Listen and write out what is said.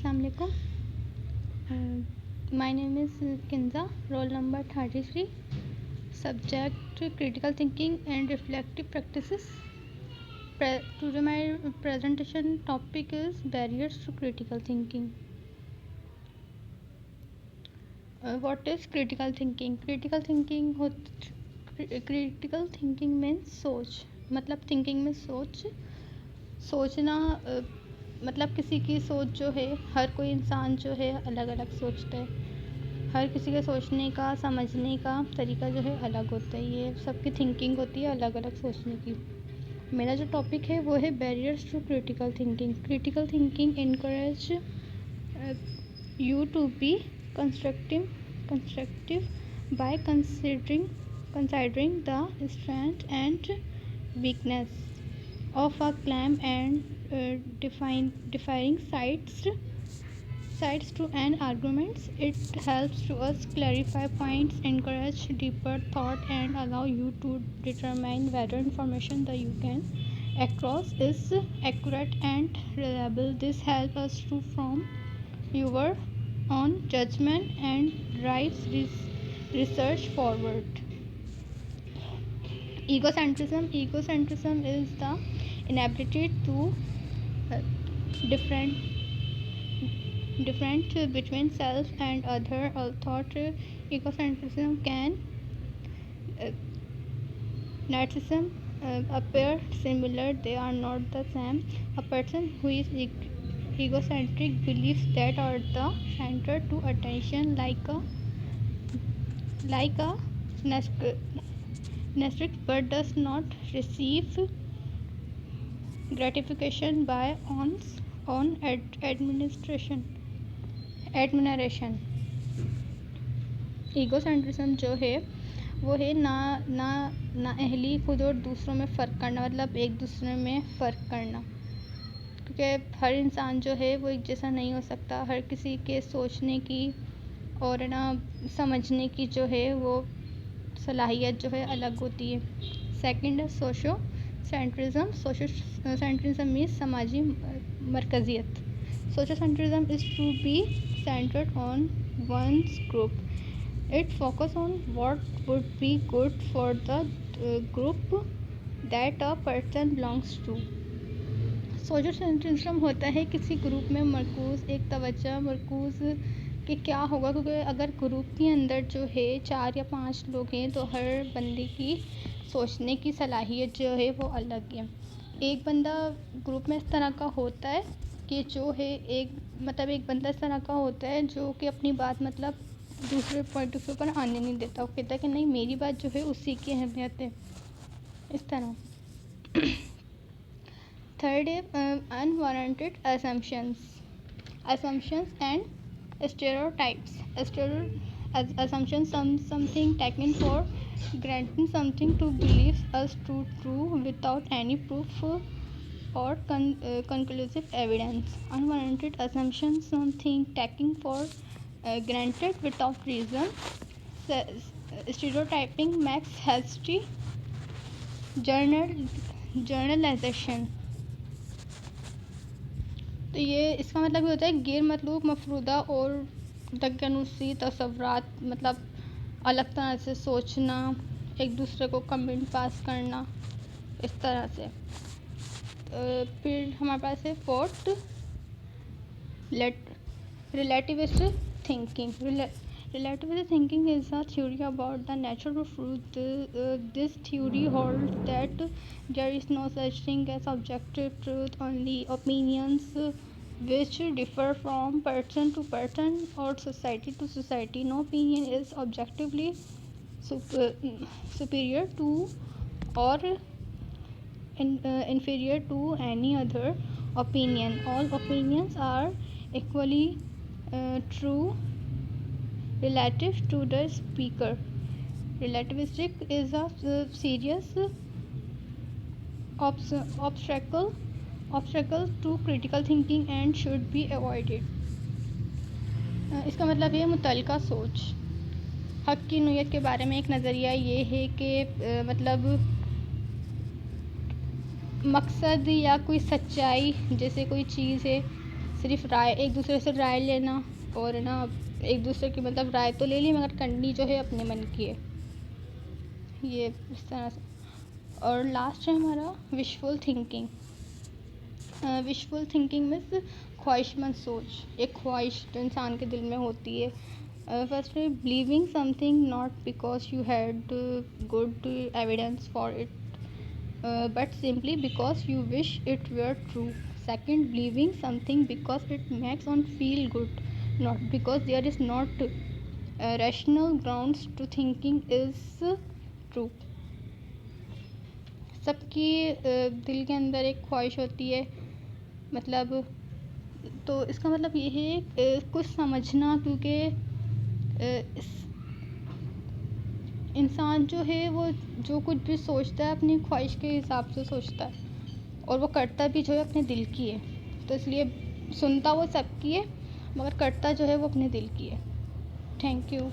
अस्सलाम वालेकुम. My name is Kinza, roll number 33. Subject critical thinking and reflective practices. Today my presentation topic is barriers to critical thinking. What is critical thinking? Critical thinking means सोच, मतलब thinking में सोचना. मतलब किसी की सोच जो है, हर कोई इंसान जो है अलग अलग सोचता है. हर किसी के सोचने का, समझने का तरीका जो है अलग होता है. ये सबकी थिंकिंग होती है अलग अलग सोचने की. मेरा जो टॉपिक है वो है barriers to critical thinking. Critical thinking encourage you to be constructive by considering the strength and weakness of a claim and defining sides to an arguments. It helps to us clarify points, encourage deeper thought, and allow you to determine whether information that you can across is accurate and reliable. This helps us to form your own judgment and drives research forward. Egocentrism is the inability to different between self and other. Thought egocentrism can narcissism appear similar. They are not the same. A person who is egocentric believes that are the center to attention, like a narcissist, but does not receive gratification by on admiration. Egocentrism जो है वो है ना Ahli खुद और दूसरों में फ़र्क करना, मतलब एक दूसरे में फ़र्क करना. क्योंकि हर इंसान जो है वो एक जैसा नहीं हो सकता. हर किसी के सोचने की और ना समझने की जो है वो सलाहियत जो है अलग होती है. सेकंड है सोशो सेंट्रिज्म मीन्स समाजी मरकजियत. Socio centrism is to be centred on one's group. It focuses on what would be good for the group that a person belongs to. Socio centrism होता है किसी ग्रुप में मरकूज़, एक तवज्जो मरकूज़ कि क्या होगा. क्योंकि अगर ग्रुप के अंदर जो है 4 या 5 लोग हैं तो हर बंदे की सोचने की सलाहियत जो है वो अलग है. एक बंदा ग्रुप में इस तरह का होता है कि जो है एक बंदा इस तरह का होता है जो कि अपनी बात मतलब दूसरे पॉइंट ऑफ व्यू पर आने नहीं देता. वो कहता है कि नहीं, मेरी बात जो है उसी की अहमियत है, इस तरह. थर्ड है unwarranted assumptions and stereotypes. Assumptions, something taken for granted, something to believe as true without any proof or conclusive evidence. Unwarranted assumptions, something taken for granted without reason. Stereotyping makes hasty generalization. तो ये इसका मतलब ये होता है गैर मतलूब मफरूदा और दक्यानुसी तसव्वुरात, मतलब अलग तरह से सोचना, एक दूसरे को कमेंट पास करना, इस तरह से. फिर हमारे पास है fourth relativistic thinking. Relativist thinking is a theory about the nature of truth. This theory holds that there is no such thing as objective truth, only opinions which differ from person to person or society to society. No opinion is objectively superior to or inferior to any other opinion. All opinions are equally true relative to the speaker. Relativistic is a serious obstacle to critical thinking and should be avoided. इसका मतलब है मुतल्लिका सोच. हक़ की नौइयत के बारे में एक नज़रिया ये है कि मतलब मकसद या कोई सच्चाई जैसे कोई चीज़ है, सिर्फ राय, एक दूसरे से राय लेना और ना एक दूसरे की मतलब राय तो ले ली मगर करनी जो है अपने मन की है, ये इस तरह से। और लास्ट है हमारा wishful thinking. Wishful thinking means ख्वाहिशमंद सोच, एक ख्वाहिश जो इंसान के दिल में होती है। फर्स्ट है believing something not because you had good evidence for it but simply because you wish it were true. Second, believing something because it makes one feel good, not because there is not rational grounds to thinking is true. सबकी दिल के अंदर एक ख्वाहिश होती है, मतलब तो इसका मतलब ये है कुछ समझना, क्योंकि इंसान जो है वो जो कुछ भी सोचता है अपनी ख्वाहिश के हिसाब से सोचता है और वो करता भी जो है अपने दिल की है। तो इसलिए सुनता वो सबकी है मगर करता जो है वो अपने दिल की है। Thank you.